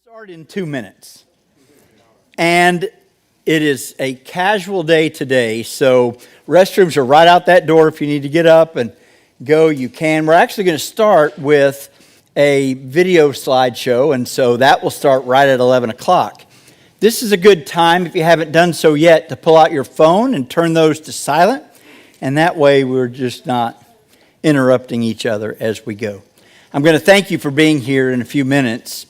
Start in 2 minutes. And it is a casual day today, so restrooms are right out that door. If you need to get up and go, you can. We're actually going to start with a video slideshow, and so that will start right at 11 o'clock. This is a good time, if you haven't done so yet, to pull out your phone and turn those to silent, and that way we're just not interrupting each other as we go. I'm going to thank you for being here in a few minutes,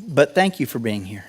but thank you for being here.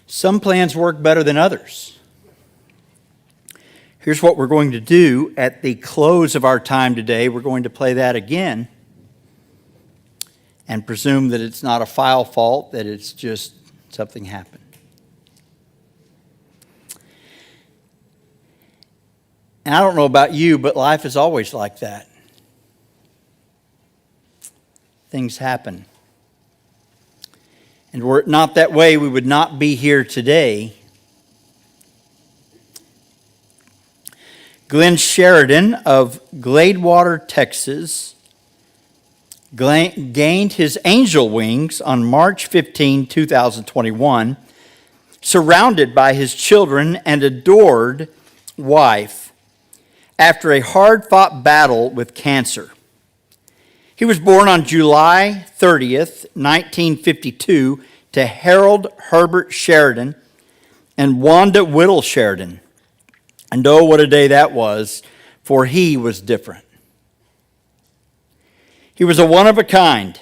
Some plans work better than others. Here's what we're going to do at the close of our time today. We're going to play that again and presume that it's not a file fault, that it's just something happened. And I don't know about you, but life is always like that. Things happen. And were it not that way, we would not be here today. Glen Sheridan of Gladewater, Texas, gained his angel wings on March 15, 2021, surrounded by his children and adored wife after a hard-fought battle with cancer. He was born on July 30th, 1952, to Harold Herbert Sheridan and Wanda Whittle Sheridan. And oh, what a day that was, for he was different. He was a one-of-a-kind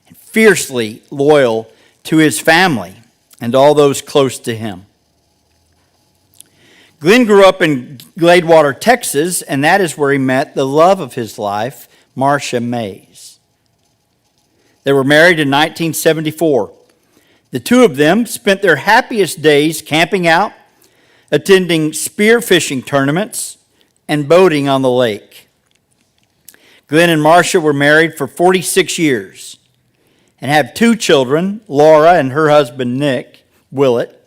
and fiercely loyal to his family and all those close to him. Glen grew up in Gladewater, Texas, and that is where he met the love of his life, Marcia Mays. They were married in 1974. The two of them spent their happiest days camping out, attending spearfishing tournaments, and boating on the lake. Glen and Marcia were married for 46 years and have two children, Laura and her husband Nick Willett,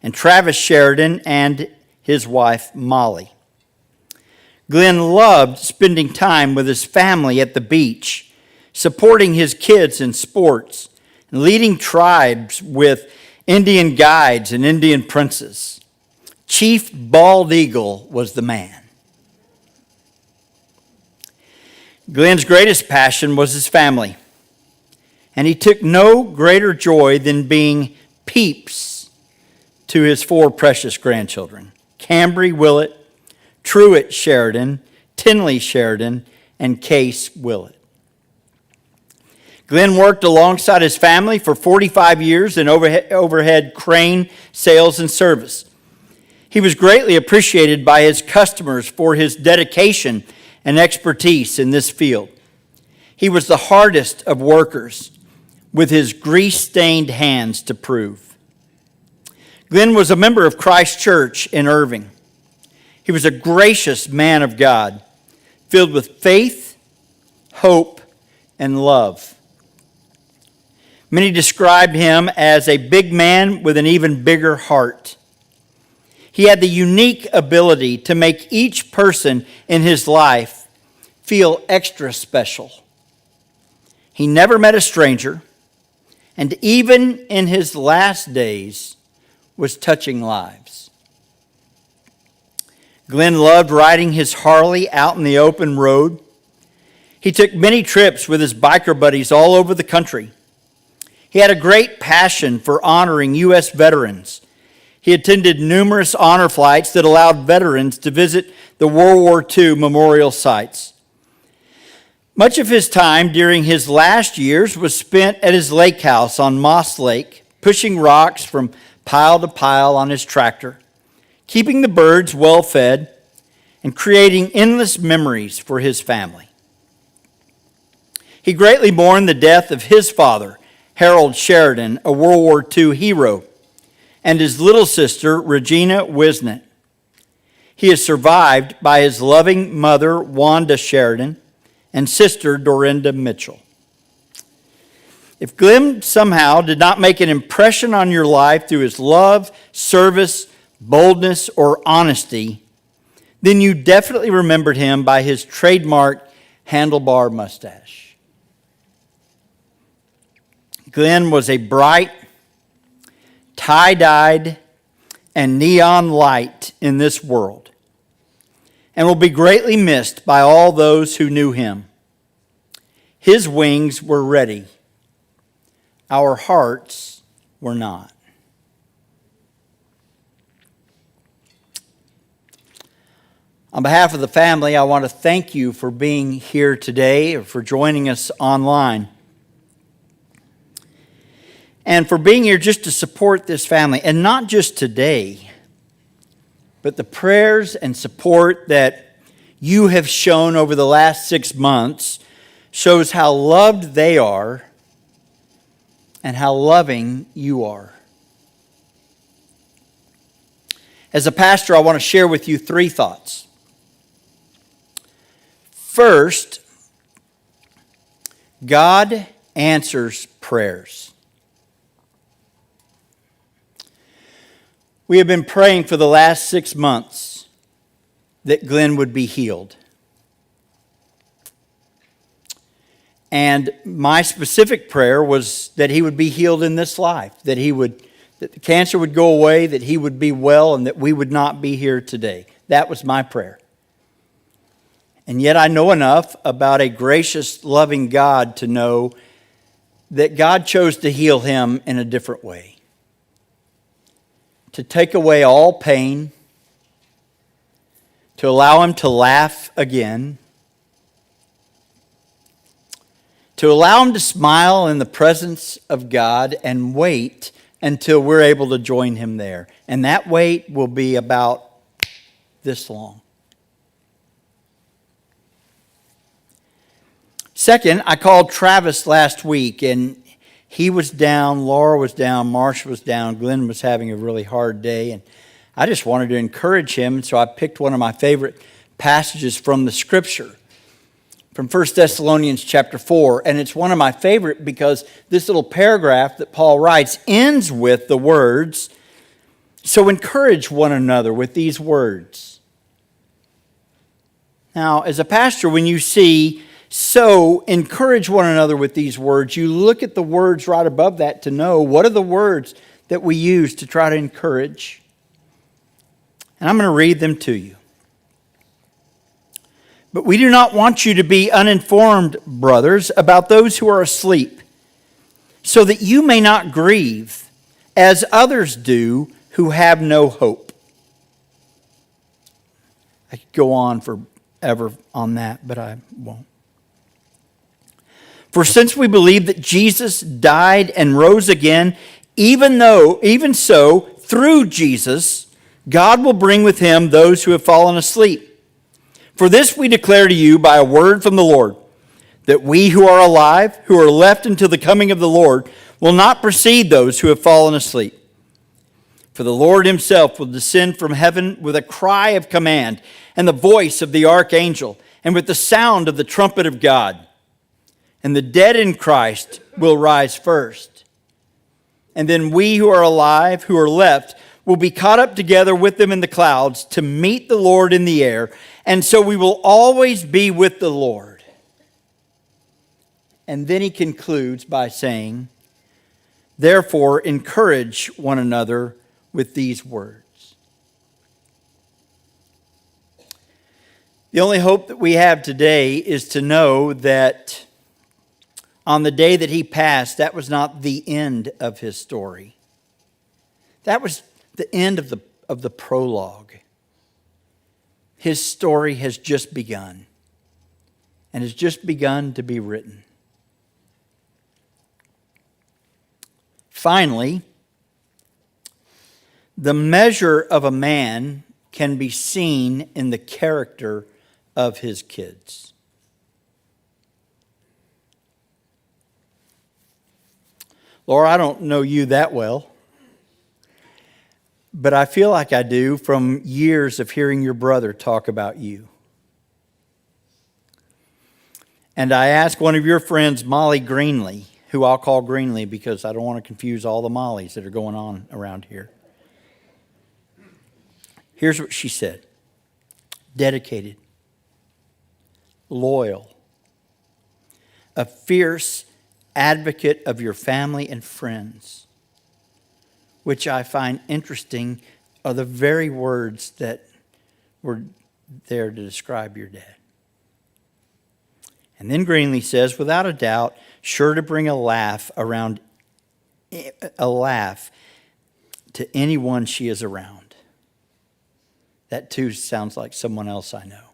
and Travis Sheridan and his wife Molly. Glen loved spending time with his family at the beach, supporting his kids in sports, and leading tribes with Indian guides and Indian princes. Chief Bald Eagle was the man. Glen's greatest passion was his family, and he took no greater joy than being peeps to his four precious grandchildren, Cambry Willett, Truett Sheridan, Tinley Sheridan, and Case Willett. Glen worked alongside his family for 45 years in overhead crane sales and service. He was greatly appreciated by his customers for his dedication and expertise in this field. He was the hardest of workers, with his grease-stained hands to prove. Glen was a member of Christ Church in Irving. He was a gracious man of God, filled with faith, hope, and love. Many described him as a big man with an even bigger heart. He had the unique ability to make each person in his life feel extra special. He never met a stranger, and even in his last days was touching lives. Glen loved riding his Harley out in the open road. He took many trips with his biker buddies all over the country. He had a great passion for honoring U.S. veterans. He attended numerous honor flights that allowed veterans to visit the World War II memorial sites. Much of his time during his last years was spent at his lake house on Moss Lake, pushing rocks from pile to pile on his tractor, keeping the birds well fed, and creating endless memories for his family. He greatly mourned the death of his father, Harold Sheridan, a World War II hero, and his little sister, Regina Wisnett. He is survived by his loving mother, Wanda Sheridan, and sister, Dorinda Mitchell. If Glen somehow did not make an impression on your life through his love, service, boldness, or honesty, then you definitely remembered him by his trademark handlebar mustache. Glen was a bright, tie-dyed, and neon light in this world, and will be greatly missed by all those who knew him. His wings were ready. Our hearts were not. On behalf of the family, I want to thank you for being here today or for joining us online. and for being here just to support this family. And not just today, but the prayers and support that you have shown over the last 6 months shows how loved they are and how loving you are. As a pastor, I want to share with you 3 thoughts. First, God answers prayers. We have been praying for the last 6 months that Glen would be healed. And my specific prayer was that he would be healed in this life, that the cancer would go away, that he would be well, and that we would not be here today. That was my prayer. And yet I know enough about a gracious, loving God to know that God chose to heal him in a different way. To take away all pain, to allow him to laugh again, to allow him to smile in the presence of God and wait until we're able to join him there. And that wait will be about this long. Second, I called Travis last week, and he was down, Laura was down, Marsha was down, Glen was having a really hard day, and I just wanted to encourage him, and so I picked one of my favorite passages from the Scripture, from 1 Thessalonians chapter 4, and it's one of my favorite because this little paragraph that Paul writes ends with the words, "So encourage one another with these words." Now, as a pastor, when you see "so encourage one another with these words," you look at the words right above that to know what are the words that we use to try to encourage. And I'm going to read them to you. "But we do not want you to be uninformed, brothers, about those who are asleep, so that you may not grieve, as others do who have no hope." I could go on forever on that, but I won't. "For since we believe that Jesus died and rose again, even so, through Jesus, God will bring with him those who have fallen asleep. For this we declare to you by a word from the Lord, that we who are alive, who are left until the coming of the Lord, will not precede those who have fallen asleep. For the Lord himself will descend from heaven with a cry of command, and the voice of the archangel, and with the sound of the trumpet of God. And the dead in Christ will rise first. And then we who are alive, who are left, will be caught up together with them in the clouds to meet the Lord in the air. And so we will always be with the Lord." And then he concludes by saying, "Therefore, encourage one another with these words." The only hope that we have today is to know that on the day that he passed, that was not the end of his story. That was the end of the prologue. His story has just begun, and has just begun to be written. Finally, the measure of a man can be seen in the character of his kids. Laura, I don't know you that well, but I feel like I do from years of hearing your brother talk about you. And I asked one of your friends, Molly Greenlee, who I'll call Greenlee because I don't want to confuse all the Mollys that are going on around here. Here's what she said: dedicated, loyal, a fierce advocate of your family and friends, which I find interesting are the very words that were there to describe your dad. And then Greenlee says, without a doubt, sure to bring a laugh to anyone she is around. That too sounds like someone else I know.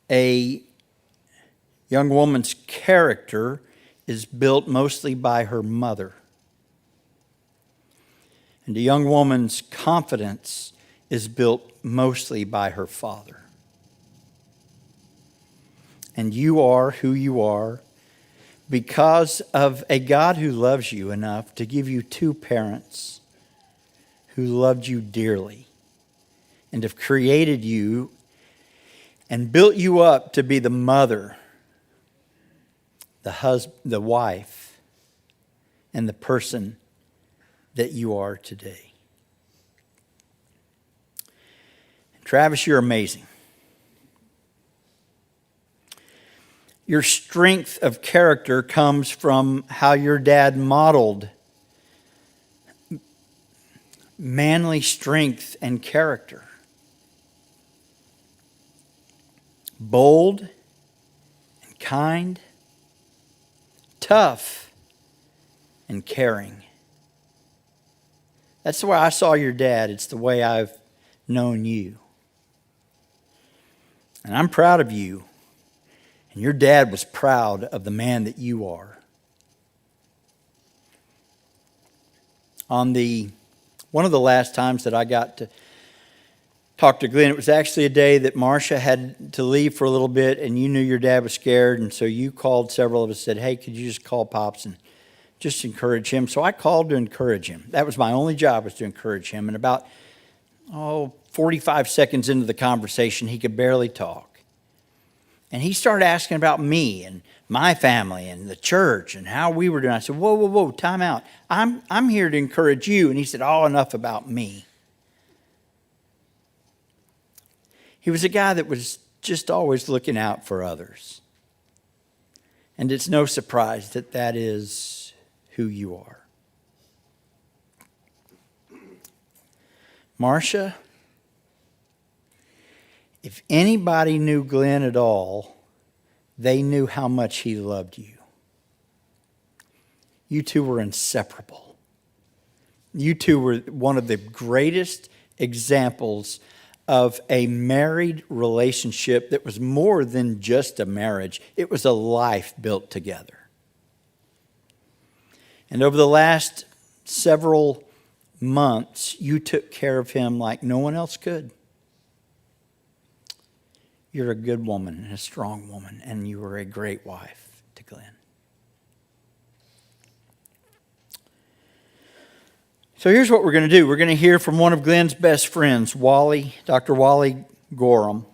A Young woman's character is built mostly by her mother. And a young woman's confidence is built mostly by her father. And you are who you are because of a God who loves you enough to give you two parents who loved you dearly and have created you and built you up to be the mother, the husband, the wife, and the person that you are today. Travis, you're amazing. Your strength of character comes from how your dad modeled manly strength and character. Bold and kind, tough and caring. That's the way I saw your dad. It's the way I've known you. And I'm proud of you. And your dad was proud of the man that you are. One of the last times that I got to talk to Glen, it was actually a day that Marcia had to leave for a little bit, and you knew your dad was scared, and so you called several of us and said, hey, could you just call Pops and just encourage him? So I called to encourage him. That was my only job, was to encourage him. And about 45 seconds into the conversation, he could barely talk. And he started asking about me and my family and the church and how we were doing. I said, whoa, time out. I'm here to encourage you. And he said, enough about me. He was a guy that was just always looking out for others. And it's no surprise that that is who you are. Marcia, if anybody knew Glen at all, they knew how much he loved you. You two were inseparable. You two were one of the greatest examples of a married relationship that was more than just a marriage. It was a life built together. And over the last several months, you took care of him like no one else could. You're a good woman and a strong woman, and you were a great wife to Glen. So here's what we're going to do. We're going to hear from one of Glen's best friends, Wally, Dr. Wally Gorham.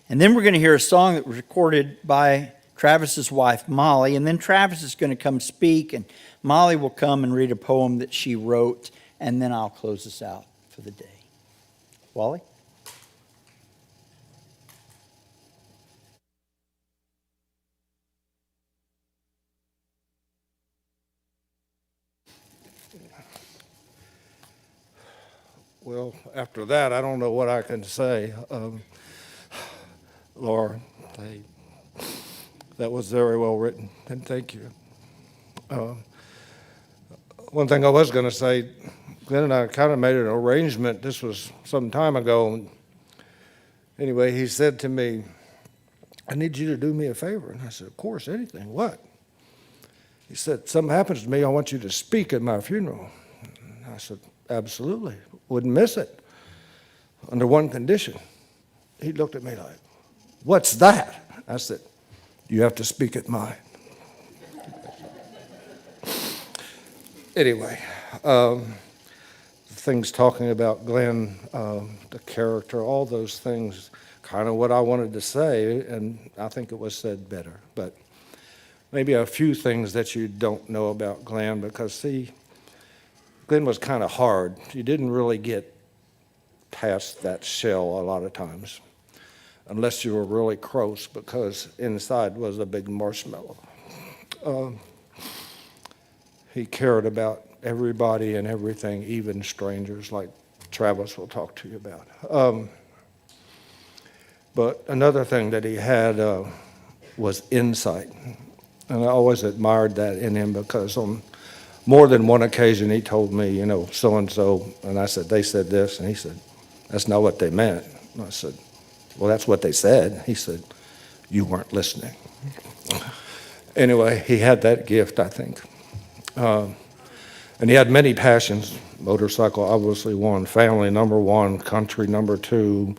And then we're going to hear a song that was recorded by Travis's wife, Molly. And then Travis is going to come speak, and Molly will come and read a poem that she wrote, and then I'll close us out for the day. Wally? Well, after that, I don't know what I can say. Laura, that was very well written, and thank you. One thing I was going to say, Glen and I kind of made an arrangement. This was some time ago. Anyway, he said to me, I need you to do me a favor. And I said, of course, anything. What? He said, something happens to me, I want you to speak at my funeral. And I said, absolutely. Wouldn't miss it. Under one condition. He looked at me like, what's that? I said, you have to speak at mine. Anyway, things talking about Glen, the character, all those things, kind of what I wanted to say, and I think it was said better. But maybe a few things that you don't know about Glen, because see, Glen was kind of hard. You didn't really get past that shell a lot of times, unless you were really close, because inside was a big marshmallow. He cared about everybody and everything, even strangers, like Travis will talk to you about. But another thing that he had was insight. And I always admired that in him, because on more than one occasion he told me, you know, so-and-so, and I said, they said this, and he said, that's not what they meant. And I said, well, that's what they said. He said, you weren't listening. Anyway, he had that gift, I think. And he had many passions. Motorcycle, obviously, one. Family, number one. Country, number two.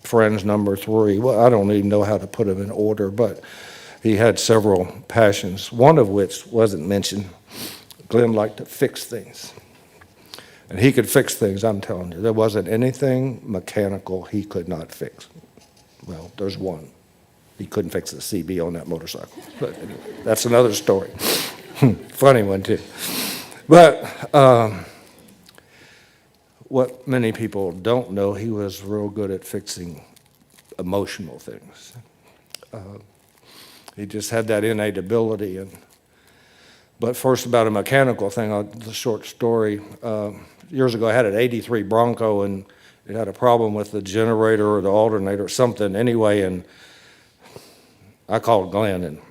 Friends, number three. Well, I don't even know how to put them in order, but he had several passions, one of which wasn't mentioned. Glen liked to fix things. And he could fix things, I'm telling you. There wasn't anything mechanical he could not fix. Well, there's one. He couldn't fix the CB on that motorcycle. But anyway, that's another story. Funny one, too. But what many people don't know, he was real good at fixing emotional things. He just had that innate ability. But first, about a mechanical thing, the short story. Years ago, I had an '83 Bronco, and it had a problem with the generator or the alternator or something anyway, and I called Glen, and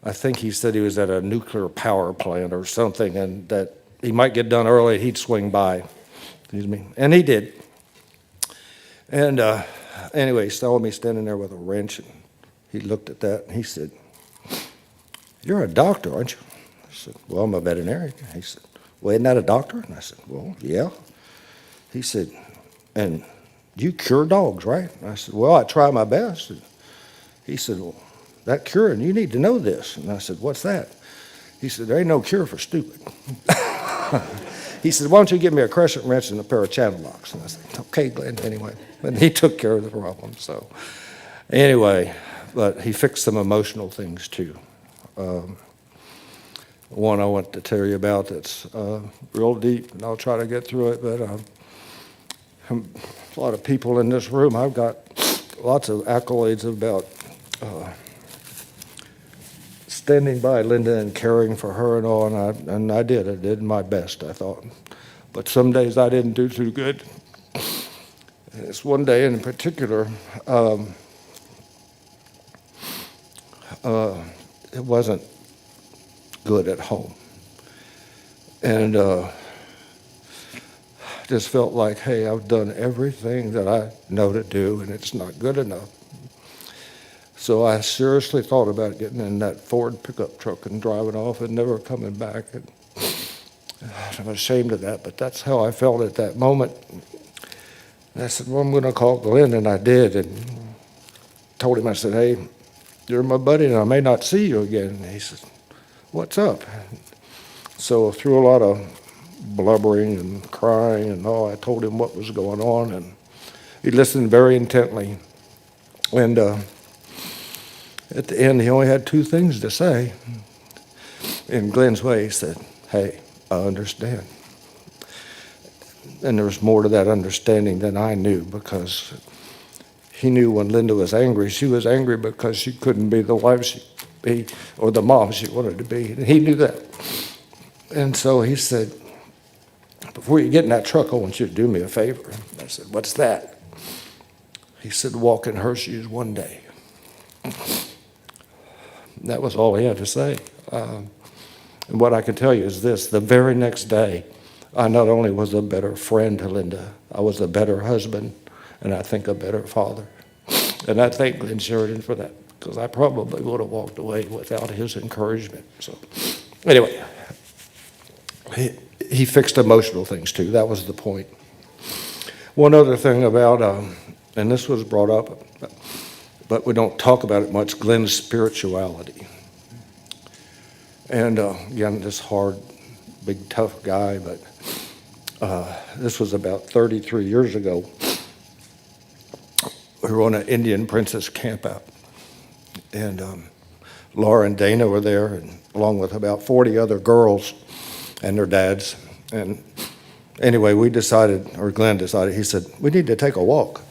I think he said he was at a nuclear power plant or something, and that he might get done early, he'd swing by. Excuse me. And he did. And anyway, he saw me standing there with a wrench, and he looked at that, and he said, "You're a doctor, aren't you?" I said, "Well, I'm a veterinarian." He said, "Well, isn't that a doctor?" And I said, "Well, yeah." He said, "And you cure dogs, right?" And I said, "Well, I try my best." And he said, "Well, that curing, you need to know this." And I said, "What's that?" He said, "There ain't no cure for stupid." He said, "Why don't you give me a crescent wrench and a pair of channel locks?" And I said, "Okay, Glen," anyway. And he took care of the problem. So anyway, but he fixed some emotional things too. One I want to tell you about that's real deep, and I'll try to get through it, but a lot of people in this room, I've got lots of accolades about standing by Linda and caring for her and all, and I did my best, I thought. But some days I didn't do too good. It's one day in particular, it wasn't good at home. And just felt like, hey, I've done everything that I know to do, and it's not good enough. So I seriously thought about getting in that Ford pickup truck and driving off and never coming back. And I'm ashamed of that, but that's how I felt at that moment. And I said, well, I'm going to call Glen, and I did, and told him, I said, hey, you're my buddy, and I may not see you again. And he said, what's up? So through a lot of blubbering and crying and all, I told him what was going on, and he listened very intently. And at the end, he only had two things to say. In Glen's way, he said, hey, I understand. And there was more to that understanding than I knew, because he knew when Linda was angry, she was angry because she couldn't be the wife she be, or the mom she wanted to be. And he knew that. And so he said, before you get in that truck, I want you to do me a favor. I said, what's that? He said, walk in her shoes one day. And that was all he had to say. And what I can tell you is this: the very next day, I not only was a better friend to Linda, I was a better husband, and I think a better father. And I thank Glen Sheridan for that, because I probably would have walked away without his encouragement. So anyway, he fixed emotional things too. That was the point. One other thing about, and this was brought up, but we don't talk about it much, Glen's spirituality. And again, this hard, big, tough guy, but this was about 33 years ago. We were on an Indian princess camp out, and Laura and Dana were there, and along with about 40 other girls and their dads. And anyway, we decided, or Glen decided, he said, we need to take a walk.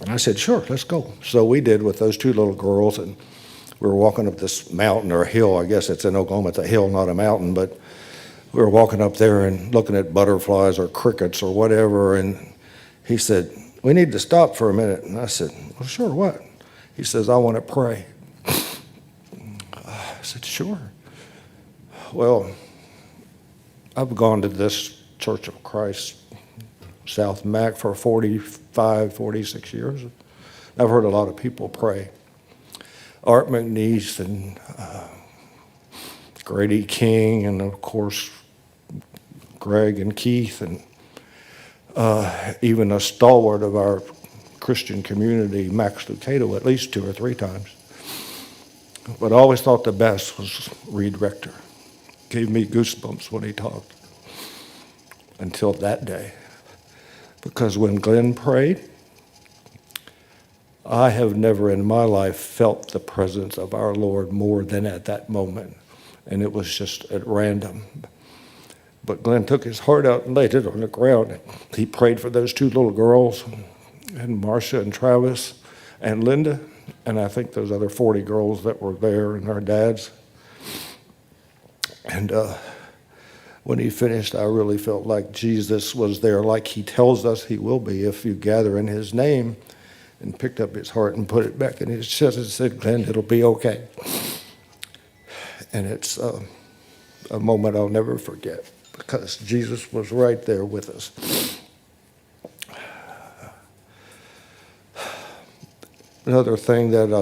And I said, sure, let's go. So we did with those two little girls, and we were walking up this mountain or hill. I guess it's in Oklahoma, it's a hill, not a mountain, but we were walking up there and looking at butterflies or crickets or whatever, and he said, we need to stop for a minute. And I said, well, sure, what? He says, I want to pray. I said, sure. Well, I've gone to this Church of Christ South Mac for 45, 46 years. I've heard a lot of people pray. Art McNeese and Grady King, and of course, Greg and Keith, and even a stalwart of our Christian community, Max Lucado, at least 2 or 3 times. But I always thought the best was Reed Rector. Gave me goosebumps when he talked until that day. Because when Glen prayed, I have never in my life felt the presence of our Lord more than at that moment. And it was just at random. But Glen took his heart out and laid it on the ground. He prayed for those 2 little girls, and Marcia and Travis and Linda, and I think those other 40 girls that were there and our dads. And when he finished, I really felt like Jesus was there, like he tells us he will be if you gather in his name, and picked up his heart and put it back in his chest and said, Glen, it'll be okay. And it's a moment I'll never forget, because Jesus was right there with us. Another thing that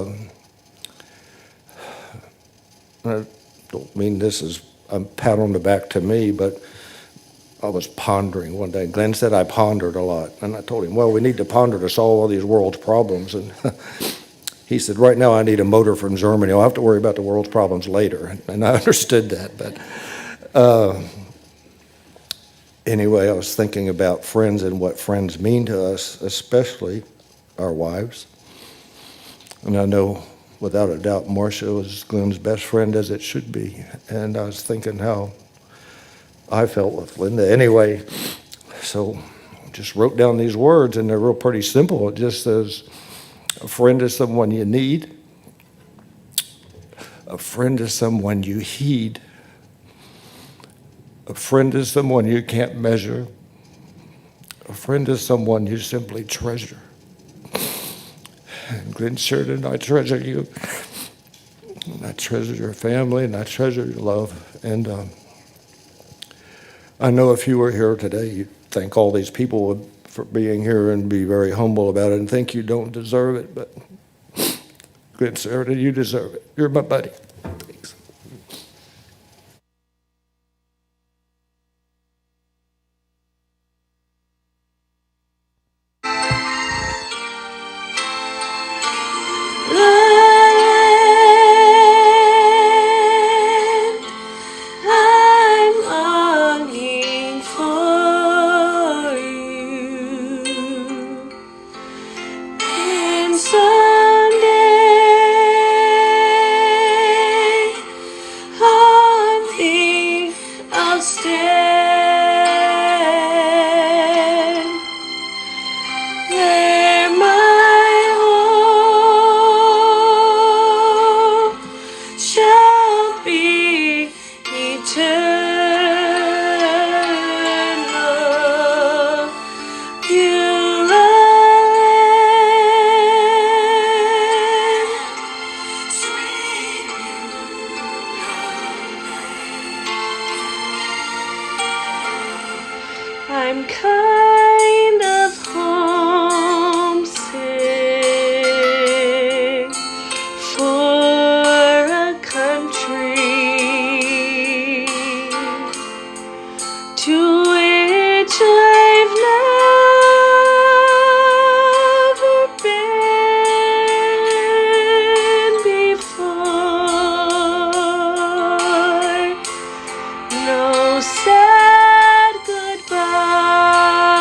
I don't mean this is a pat on the back to me, but I was pondering one day. Glen said I pondered a lot, and I told him, well, we need to ponder to solve all these world's problems. And he said, right now I need a motor from Germany. I'll have to worry about the world's problems later. And I understood that, but anyway, I was thinking about friends and what friends mean to us, especially our wives. And I know, without a doubt, Marcia was Glen's best friend, as it should be. And I was thinking how I felt with Linda. Anyway, so I just wrote down these words, and they're real pretty simple. It just says, a friend is someone you need. A friend is someone you heed. A friend is someone you can't measure. A friend is someone you simply treasure. And Glen Sheridan, I treasure you. And I treasure your family, and I treasure your love. And I know if you were here today, you'd thank all these people for being here and be very humble about it and think you don't deserve it. But Glen Sheridan, you deserve it. You're my buddy. Thanks. I'm kind of homesick for a country to which I've never been before. No sad goodbye.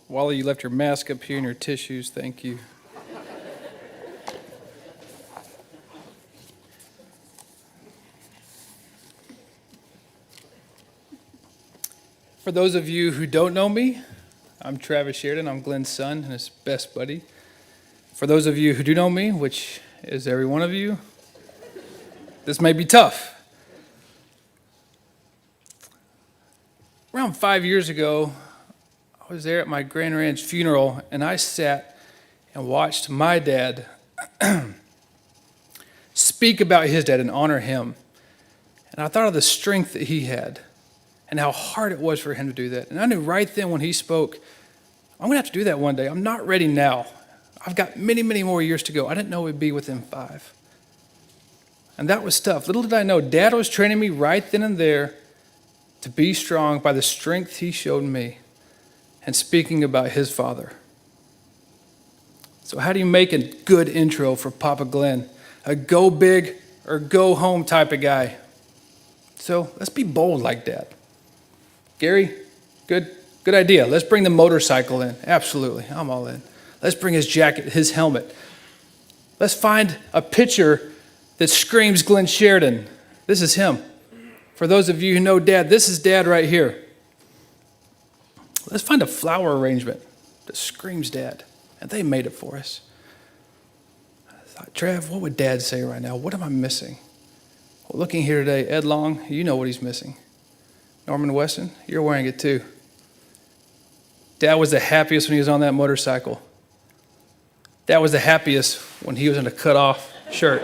Wally, you left your mask up here and your tissues. Thank you. For those of you who don't know me, I'm Travis Sheridan. I'm Glen's son and his best buddy. For those of you who do know me, which is every one of you, this may be tough. Around 5 years ago, I was there at my grandparents' funeral, and I sat and watched my dad speak about his dad and honor him. And I thought of the strength that he had and how hard it was for him to do that. And I knew right then when he spoke, I'm going to have to do that one day. I'm not ready now. I've got many, many more years to go. I didn't know it would be within 5. And that was tough. Little did I know, Dad was training me right then and there to be strong by the strength he showed me and speaking about his father. So how do you make a good intro for Papa Glen? A go big or go home type of guy. So let's be bold like Dad. Gary, good idea. Let's bring the motorcycle in. Absolutely, I'm all in. Let's bring his jacket, his helmet. Let's find a picture that screams Glen Sheridan. This is him. For those of you who know Dad, this is Dad right here. Let's find a flower arrangement that screams Dad. And they made it for us. I thought, Trav, what would Dad say right now? What am I missing? Well, looking here today, Ed Long, you know what he's missing. Norman Weston, you're wearing it too. Dad was the happiest when he was on that motorcycle. Dad was the happiest when he was in a cut-off shirt.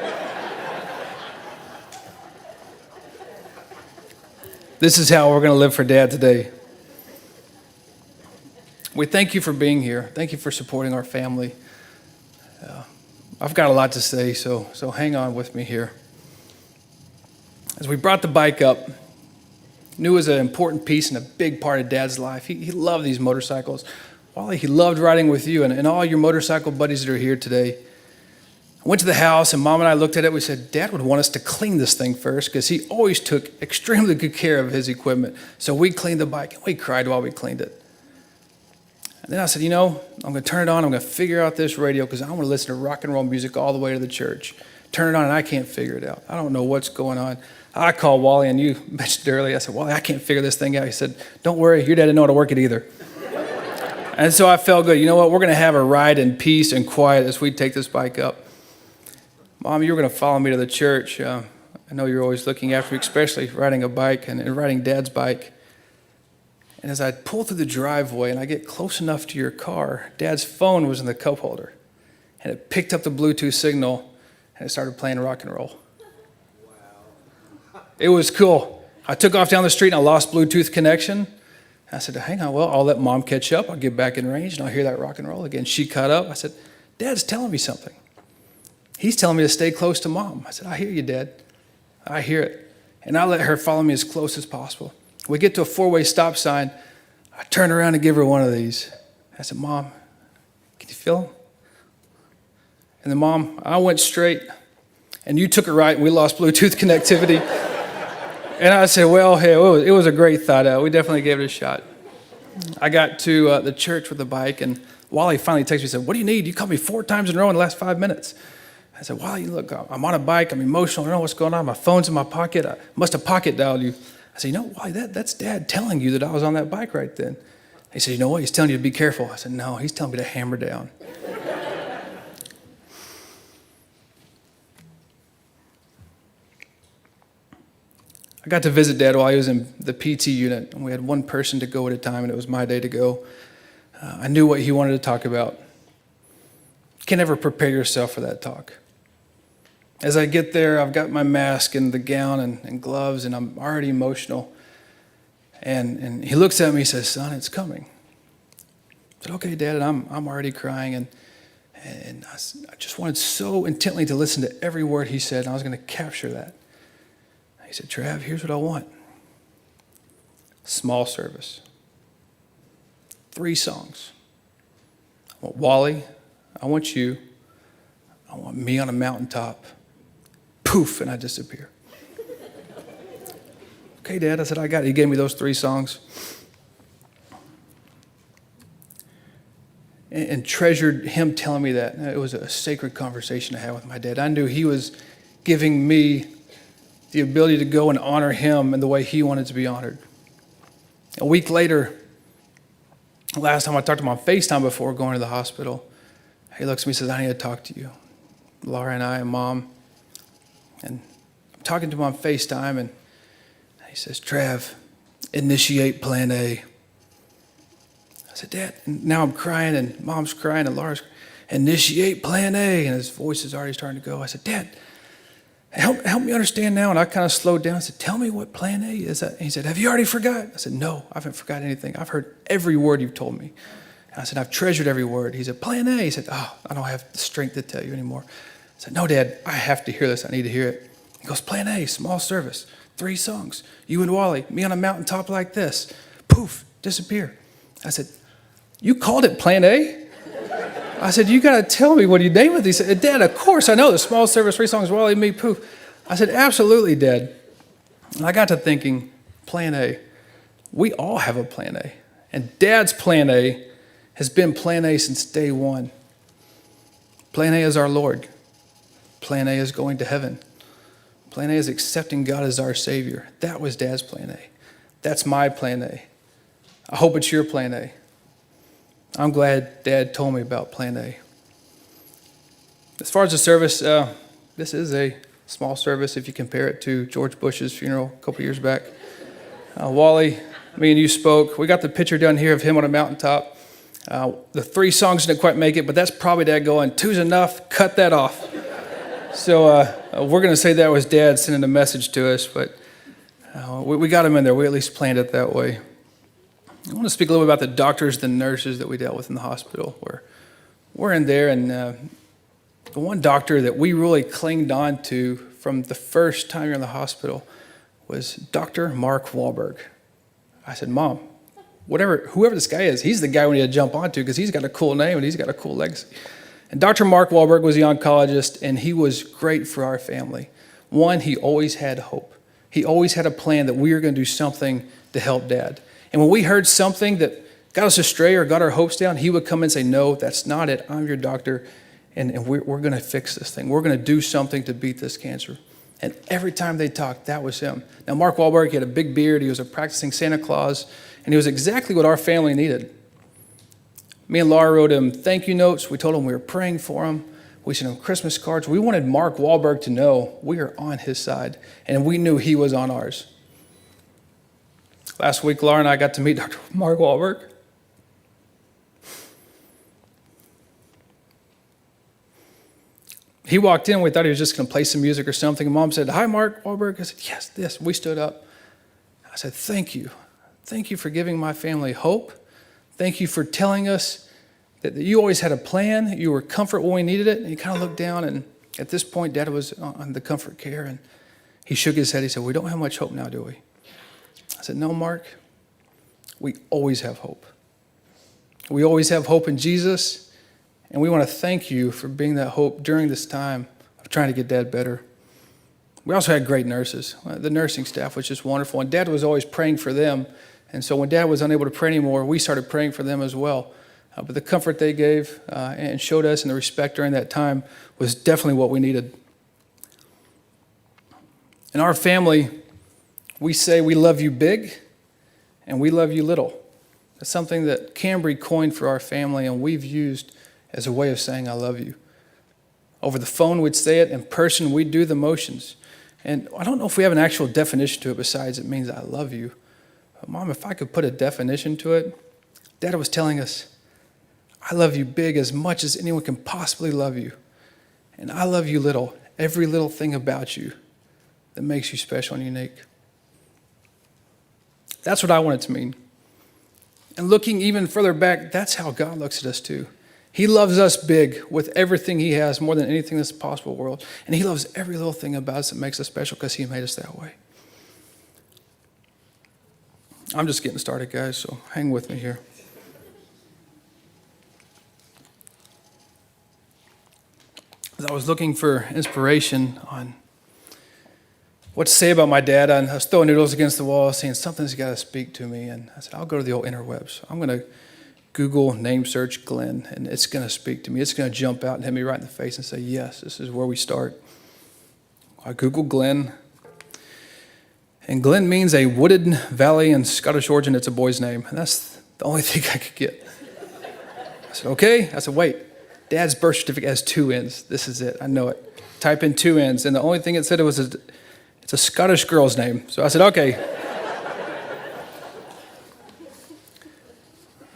This is how we're going to live for Dad today. We thank you for being here. Thank you for supporting our family. I've got a lot to say, so hang on with me here. As we brought the bike up, knew it was an important piece and a big part of Dad's life. He loved these motorcycles. Wally, he loved riding with you and all your motorcycle buddies that are here today. I went to the house, and Mom and I looked at it. We said, Dad would want us to clean this thing first because he always took extremely good care of his equipment. So we cleaned the bike, and we cried while we cleaned it. And then I said, I'm going to turn it on. I'm going to figure out this radio because I want to listen to rock and roll music all the way to the church. Turn it on, and I can't figure it out. I don't know what's going on. I called Wally, and you mentioned earlier. I said, Wally, I can't figure this thing out. He said, don't worry, your dad didn't know how to work it either. And so I felt good. You know what? We're going to have a ride in peace and quiet as we take this bike up. Mom, you were going to follow me to the church. I know you're always looking after me, especially riding a bike and riding Dad's bike. And as I pull through the driveway and I get close enough to your car, Dad's phone was in the cup holder. And it picked up the Bluetooth signal and it started playing rock and roll. Wow. It was cool. I took off down the street and I lost Bluetooth connection. I said, hang on, well, I'll let Mom catch up. I'll get back in range and I'll hear that rock and roll again. She caught up. I said, Dad's telling me something. He's telling me to stay close to Mom. I said, I hear you, Dad. I hear it. And I let her follow me as close as possible. We get to a 4-way stop sign. I turn around and give her one of these. I said, Mom, can you feel them? And then, Mom, I went straight, and you took it right, and we lost Bluetooth connectivity. And I said, well, hey, it was a great thought. We definitely gave it a shot. I got to the church with the bike, and Wally finally texted me and said, what do you need? You called me 4 times in a row in the last 5 minutes. I said, Wally, look, I'm on a bike. I'm emotional. I don't know what's going on. My phone's in my pocket. I must have pocket dialed you. I said, Wally, that's Dad telling you that I was on that bike right then. He said, you know what? He's telling you to be careful. I said, no, he's telling me to hammer down. I got to visit Dad while he was in the PT unit, and we had one person to go at a time, and it was my day to go. I knew what he wanted to talk about. You can't ever prepare yourself for that talk. As I get there, I've got my mask and the gown and gloves, and I'm already emotional. And he looks at me and says, son, it's coming. I said, okay, Dad, and I'm already crying. And I just wanted so intently to listen to every word he said, and I was going to capture that. He said, Trav, here's what I want. Small service. 3 songs. I want Wally. I want you. I want me on a mountaintop. Poof, and I disappear. Okay, Dad, I said, I got it. He gave me those 3 songs. and treasured him telling me that. It was a sacred conversation to have with my dad. I knew he was giving me the ability to go and honor him in the way he wanted to be honored. A week later, last time I talked to him on FaceTime before going to the hospital, he looks at me and says, I need to talk to you. Laura and I and Mom. And I'm talking to him on FaceTime, and he says, Trav, initiate plan A. I said, Dad, and now I'm crying, and Mom's crying, and Laura's crying. Initiate plan A. And his voice is already starting to go. I said, Dad, help me understand now. And I kind of slowed down. I said, tell me what plan A is. And he said, have you already forgot? I said, no, I haven't forgotten anything. I've heard every word you've told me. And I said, I've treasured every word. He said, plan A. He said, oh, I don't have the strength to tell you anymore. I said, no, Dad, I have to hear this. I need to hear it. He goes, plan A, small service, 3 songs. You and Wally, me on a mountaintop like this. Poof, disappear. I said, you called it plan A? I said, you got to tell me what you name it. He said, Dad, of course, I know the small service, 3 songs, Wally, me, poof. I said, absolutely, Dad. And I got to thinking, plan A. We all have a plan A. And Dad's plan A has been plan A since day one. Plan A is our Lord. Plan A is going to heaven. Plan A is accepting God as our Savior. That was Dad's plan A. That's my plan A. I hope it's your plan A. I'm glad Dad told me about plan A. As far as the service, this is a small service if you compare it to George Bush's funeral a couple years back. Wally, me and you spoke. We got the picture down here of him on a mountaintop. The 3 songs didn't quite make it, but that's probably Dad going, 2's enough, cut that off. So we're going to say that was Dad sending a message to us, but we got him in there. We at least planned it that way. I want to speak a little bit about the doctors, the nurses that we dealt with in the hospital. We're in there, and the one doctor that we really clinged on to from the first time you're in the hospital was Dr. Mark Wahlberg. I said, Mom, whoever this guy is, he's the guy we need to jump onto because he's got a cool name and he's got a cool legacy. And Dr. Mark Wahlberg was the oncologist, and he was great for our family. One, he always had hope. He always had a plan that we were going to do something to help Dad. And when we heard something that got us astray or got our hopes down, he would come and say, no, that's not it. I'm your doctor, and we're going to fix this thing. We're going to do something to beat this cancer. And every time they talked, that was him. Now, Mark Wahlberg, he had a big beard. He was a practicing Santa Claus, and he was exactly what our family needed. Me and Laura wrote him thank you notes. We told him we were praying for him. We sent him Christmas cards. We wanted Mark Wahlberg to know we are on his side, and we knew he was on ours. Last week, Laura and I got to meet Dr. Mark Wahlberg. He walked in, we thought he was just going to play some music or something. And Mom said, hi, Mark Wahlberg. I said, yes. We stood up. I said, thank you. Thank you for giving my family hope. Thank you for telling us that you always had a plan. You were comfort when we needed it. And he kind of looked down, and at this point, Dad was on the comfort care, and he shook his head. He said, we don't have much hope now, do we? I said, no, Mark, we always have hope. We always have hope in Jesus, and we want to thank you for being that hope during this time of trying to get Dad better. We also had great nurses. The nursing staff was just wonderful, and Dad was always praying for them. And so when Dad was unable to pray anymore, we started praying for them as well. But the comfort they gave and showed us and the respect during that time was definitely what we needed. In our family, we say we love you big and we love you little. That's something that Cambry coined for our family, and we've used as a way of saying I love you. Over the phone, we'd say it. In person, we'd do the motions. And I don't know if we have an actual definition to it besides it means I love you. But Mom, if I could put a definition to it, Dad was telling us, I love you big as much as anyone can possibly love you. And I love you little, every little thing about you that makes you special and unique. That's what I want it to mean. And looking even further back, that's how God looks at us too. He loves us big with everything he has, more than anything that's possible in the world. And he loves every little thing about us that makes us special because he made us that way. I'm just getting started, guys, so hang with me here. As I was looking for inspiration on what to say about my dad, and I was throwing noodles against the wall, saying something's got to speak to me. And I said, I'll go to the old interwebs. I'm going to Google name search Glen, and it's going to speak to me. It's going to jump out and hit me right in the face and say, yes, this is where we start. I Googled Glen, and Glen means a wooded valley in Scottish origin. It's a boy's name, and that's the only thing I could get. I said, okay. I said, wait, Dad's birth certificate has 2 N's. This is it. I know it. Type in 2 N's, and the only thing it said it's a Scottish girl's name. So I said, okay.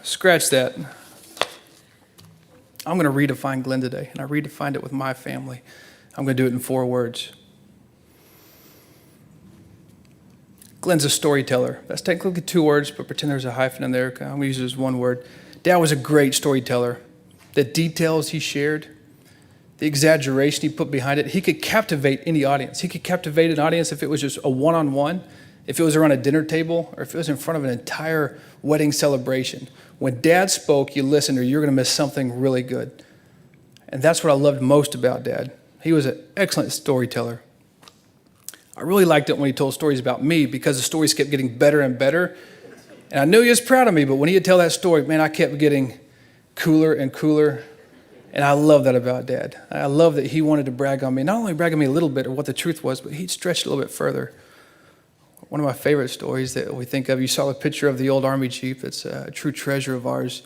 Scratch that. I'm going to redefine Glen today, and I redefined it with my family. I'm going to do it in 4 words. Glen's a storyteller. That's technically 2 words, but pretend there's a hyphen in there. I'm going to use it as 1 word. Dad was a great storyteller. The details he shared, the exaggeration he put behind it, he could captivate any audience. He could captivate an audience if it was just a one-on-one, if it was around a dinner table, or if it was in front of an entire wedding celebration. When Dad spoke, you listened or you're going to miss something really good. And that's what I loved most about Dad. He was an excellent storyteller. I really liked it when he told stories about me because the stories kept getting better and better. And I knew he was proud of me, but when he'd tell that story, man, I kept getting cooler and cooler. And I love that about Dad. I love that he wanted to brag on me, not only brag on me a little bit of what the truth was, but he'd stretch it a little bit further. One of my favorite stories that we think of, you saw the picture of the old Army Jeep. It's a true treasure of ours.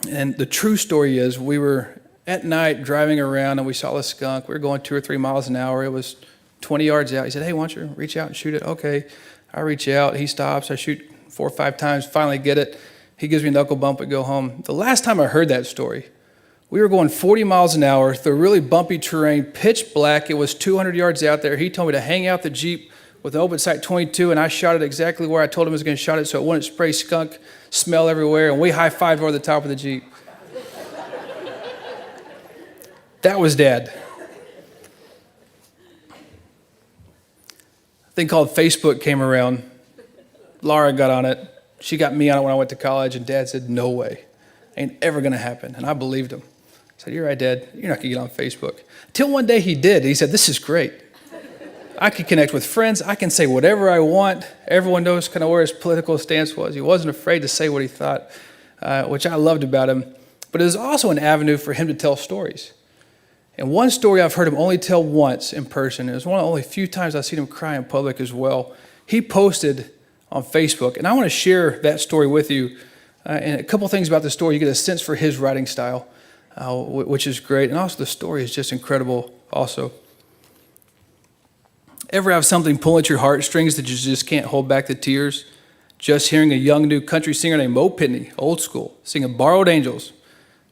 And the true story is we were at night driving around and we saw a skunk. We were going 2 or 3 miles an hour. It was 20 yards out. He said, hey, why don't you reach out and shoot it? Okay. I reach out. He stops. I shoot 4 or 5 times, finally get it. He gives me a knuckle bump and go home. The last time I heard that story, we were going 40 miles an hour through really bumpy terrain, pitch black. It was 200 yards out there. He told me to hang out the Jeep with an open sight 22, and I shot it exactly where I told him I was going to shot it so it wouldn't spray skunk smell everywhere, and we high-fived over the top of the Jeep. That was Dad. A thing called Facebook came around. Laura got on it. She got me on it when I went to college, and Dad said, no way. Ain't ever going to happen. And I believed him. I said, you're right, Dad. You're not going to get on Facebook. Till one day he did. He said, this is great. I can connect with friends. I can say whatever I want. Everyone knows kind of where his political stance was. He wasn't afraid to say what he thought, which I loved about him. But it was also an avenue for him to tell stories. And one story I've heard him only tell once in person. It was one of the only few times I've seen him cry in public as well. He posted on Facebook, and I want to share that story with you. And a couple things about the story. You get a sense for his writing style, which is great. And also the story is just incredible also. Ever have something pull at your heartstrings that you just can't hold back the tears? Just hearing a young new country singer named Mo Pitney, old school, singing Borrowed Angels.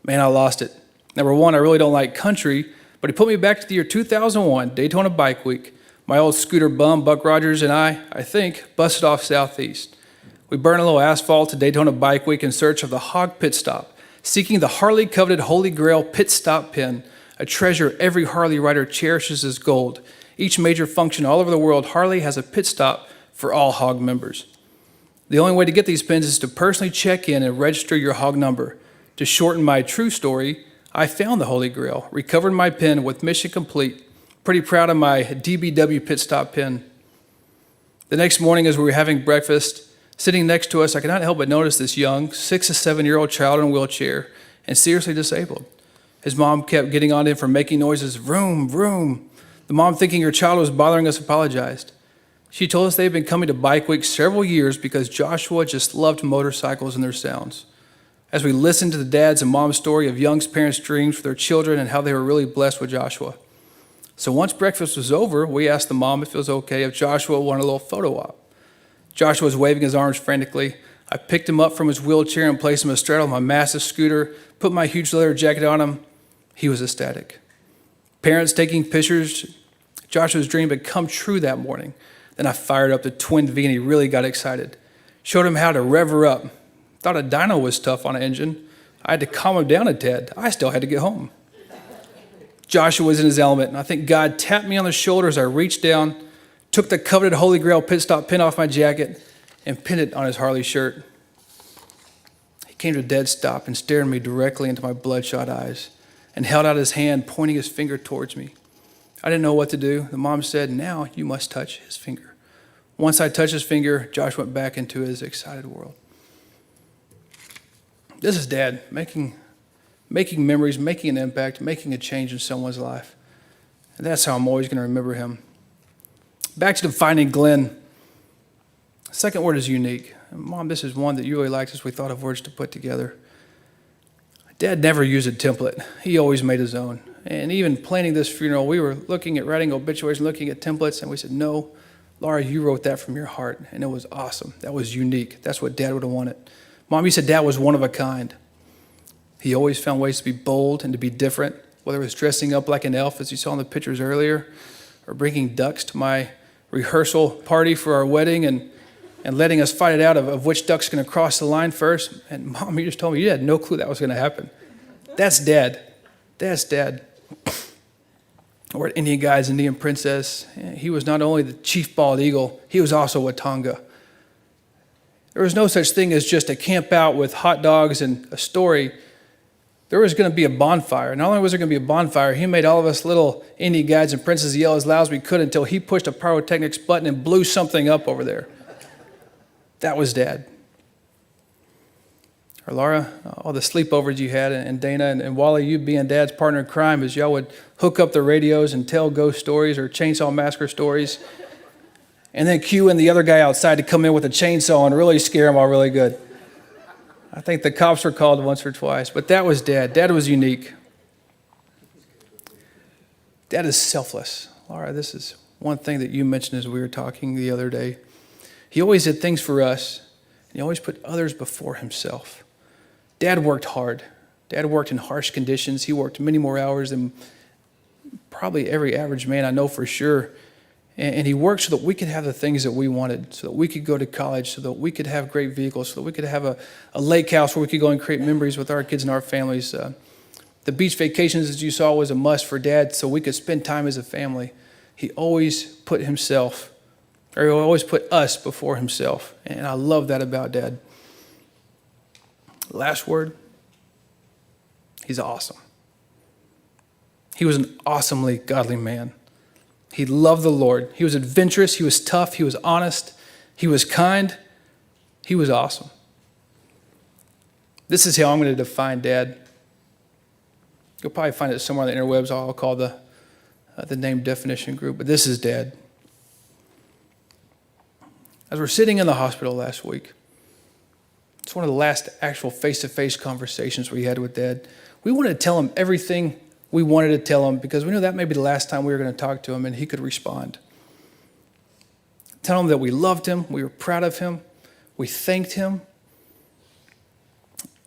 Man, I lost it. Number one, I really don't like country, but he put me back to the year 2001, Daytona Bike Week. My old scooter bum, Buck Rogers, and I think, busted off southeast. We burned a little asphalt to Daytona Bike Week in search of the Hog Pit Stop, seeking the Harley-coveted Holy Grail Pit Stop pin, a treasure every Harley rider cherishes as gold. Each major function all over the world, Harley has a pit stop for all Hog members. The only way to get these pins is to personally check in and register your Hog number. To shorten my true story, I found the Holy Grail, recovered my pin with mission complete. Pretty proud of my DBW pit stop pin. The next morning as we were having breakfast, sitting next to us, I could not help but notice this young 6 to 7-year-old child in a wheelchair and seriously disabled. His mom kept getting on him for making noises, vroom, vroom. The mom, thinking her child was bothering us, apologized. She told us they had been coming to Bike Week several years because Joshua just loved motorcycles and their sounds. As we listened to the dad's and mom's story of young parents' dreams for their children and how they were really blessed with Joshua. So once breakfast was over, we asked the mom if it was okay if Joshua wanted a little photo op. Joshua was waving his arms frantically. I picked him up from his wheelchair and placed him astraddle my massive scooter, put my huge leather jacket on him. He was ecstatic. Parents taking pictures. Joshua's dream had come true that morning. Then I fired up the twin V and he really got excited. Showed him how to rev her up. Thought a dyno was tough on an engine. I had to calm him down a tad. I still had to get home. Joshua was in his element, and I think God tapped me on the shoulder as I reached down, took the coveted Holy Grail pit stop pin off my jacket, and pinned it on his Harley shirt. He came to a dead stop and stared me directly into my bloodshot eyes and held out his hand, pointing his finger towards me. I didn't know what to do. The mom said, now you must touch his finger. Once I touched his finger, Josh went back into his excited world. This is Dad making memories, making an impact, making a change in someone's life. And that's how I'm always going to remember him. Back to defining Glen. The second word is unique. And Mom, this is one that you really liked as we thought of words to put together. Dad never used a template. He always made his own. And even planning this funeral, we were looking at writing obituaries and looking at templates, and we said, no, Laura, you wrote that from your heart, and it was awesome. That was unique. That's what Dad would have wanted. Mom, you said Dad was one of a kind. He always found ways to be bold and to be different, whether it was dressing up like an elf, as you saw in the pictures earlier, or bringing ducks to my rehearsal party for our wedding and letting us fight it out of which duck's going to cross the line first. And Mom, you just told me you had no clue that was going to happen. That's Dad. That's Dad. Or at Indian Guides, Indian Princess, he was not only the chief bald eagle, he was also a Tonga. There was no such thing as just a camp out with hot dogs and a story. There was going to be a bonfire. Not only was there going to be a bonfire, he made all of us little Indian Guides and Princesses yell as loud as we could until he pushed a pyrotechnics button and blew something up over there. That was Dad. Or Laura, all the sleepovers you had, and Dana and Wally, you being Dad's partner in crime, as y'all would hook up the radios and tell ghost stories or chainsaw massacre stories, and then cue in the other guy outside to come in with a chainsaw and really scare him all really good. I think the cops were called once or twice, but that was Dad. Dad was unique. Dad is selfless. Laura, this is one thing that you mentioned as we were talking the other day. He always did things for us, and he always put others before himself. Dad worked hard. Dad worked in harsh conditions. He worked many more hours than probably every average man I know for sure. And he worked so that we could have the things that we wanted, so that we could go to college, so that we could have great vehicles, so that we could have a lake house where we could go and create memories with our kids and our families. The beach vacations, as you saw, was a must for Dad so we could spend time as a family. He always put himself, or he always put us before himself. And I love that about Dad. Last word, he's awesome. He was an awesomely godly man. He loved the Lord. He was adventurous. He was tough. He was honest. He was kind. He was awesome. This is how I'm going to define Dad. You'll probably find it somewhere on the interwebs. I'll call the name definition group. But this is Dad. As we're sitting in the hospital last week, it's one of the last actual face-to-face conversations we had with Dad. We wanted to tell him everything we wanted to tell him because we knew that may be the last time we were going to talk to him and he could respond. Tell him that we loved him, we were proud of him, we thanked him.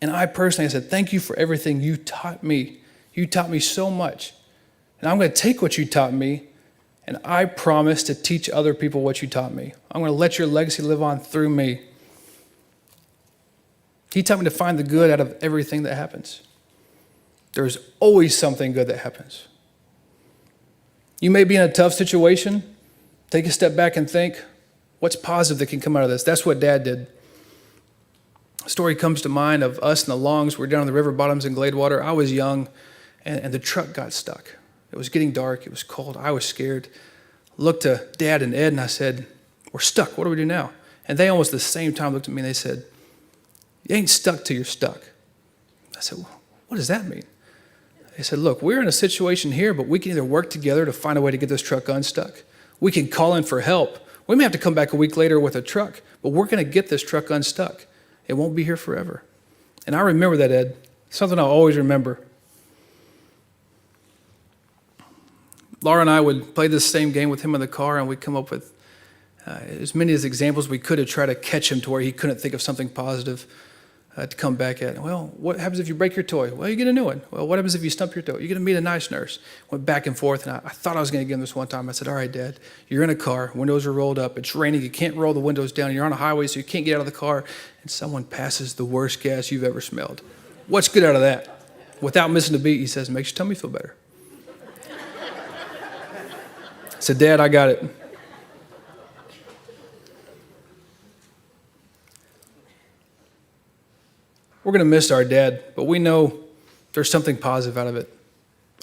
And I personally said, thank you for everything you taught me. You taught me so much. And I'm going to take what you taught me and I promise to teach other people what you taught me. I'm going to let your legacy live on through me. He taught me to find the good out of everything that happens. There's always something good that happens. You may be in a tough situation. Take a step back and think, what's positive that can come out of this? That's what Dad did. A story comes to mind of us and the Longs. We're down on the river bottoms in Gladewater. I was young, and the truck got stuck. It was getting dark. It was cold. I was scared. Looked to Dad and Ed, and I said, we're stuck. What do we do now? And they almost at the same time looked at me, and they said, you ain't stuck till you're stuck. I said, well, what does that mean? They said, look, we're in a situation here, but we can either work together to find a way to get this truck unstuck. We can call in for help. We may have to come back a week later with a truck, but we're going to get this truck unstuck. It won't be here forever. And I remember that, Ed. Something I'll always remember. Laura and I would play this same game with him in the car, and we'd come up with as many as examples we could to try to catch him to where he couldn't think of something positive to come back at. Well, what happens if you break your toy? Well, you get a new one. Well, what happens if you stump your toe? You're going to meet a nice nurse. Went back and forth, and I thought I was going to give him this one time. I said, all right, Dad, you're in a car. Windows are rolled up. It's raining. You can't roll the windows down. You're on a highway, so you can't get out of the car, and someone passes the worst gas you've ever smelled. What's good out of that? Without missing a beat, he says, makes your tummy feel better. I said, Dad, I got it. We're going to miss our dad, but we know there's something positive out of it.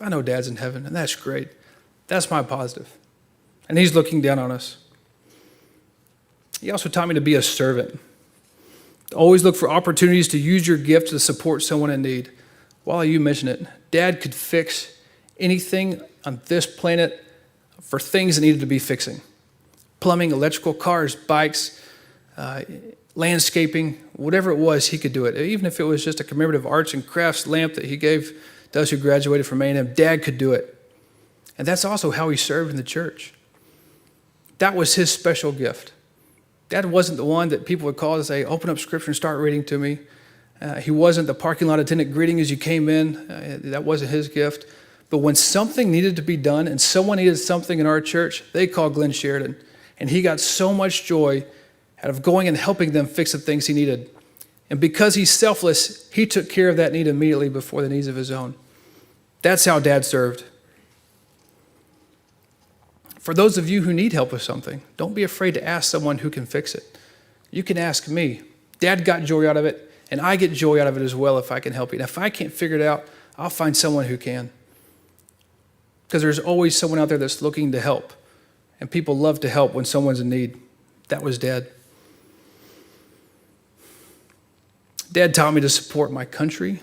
I know Dad's in heaven, and that's great. That's my positive. And he's looking down on us. He also taught me to be a servant Always look for opportunities to use your gift to support someone in need. Wally, you mentioned it. Dad could fix anything on this planet for things that needed to be fixing. Plumbing, electrical, cars, bikes, landscaping, whatever it was, he could do it. Even if it was just a commemorative arts and crafts lamp that he gave to us who graduated from A&M, Dad could do it. And that's also how he served in the church. That was his special gift. Dad wasn't the one that people would call to say, open up scripture and start reading to me. He wasn't the parking lot attendant greeting as you came in. That wasn't his gift. But when something needed to be done and someone needed something in our church, they called Glen Sheridan. And he got so much joy out of going and helping them fix the things he needed. And because he's selfless, he took care of that need immediately before the needs of his own. That's how Dad served. For those of you who need help with something, don't be afraid to ask someone who can fix it. You can ask me. Dad got joy out of it, and I get joy out of it as well if I can help you. And if I can't figure it out, I'll find someone who can. Because there's always someone out there that's looking to help. And people love to help when someone's in need. That was Dad. Dad taught me to support my country,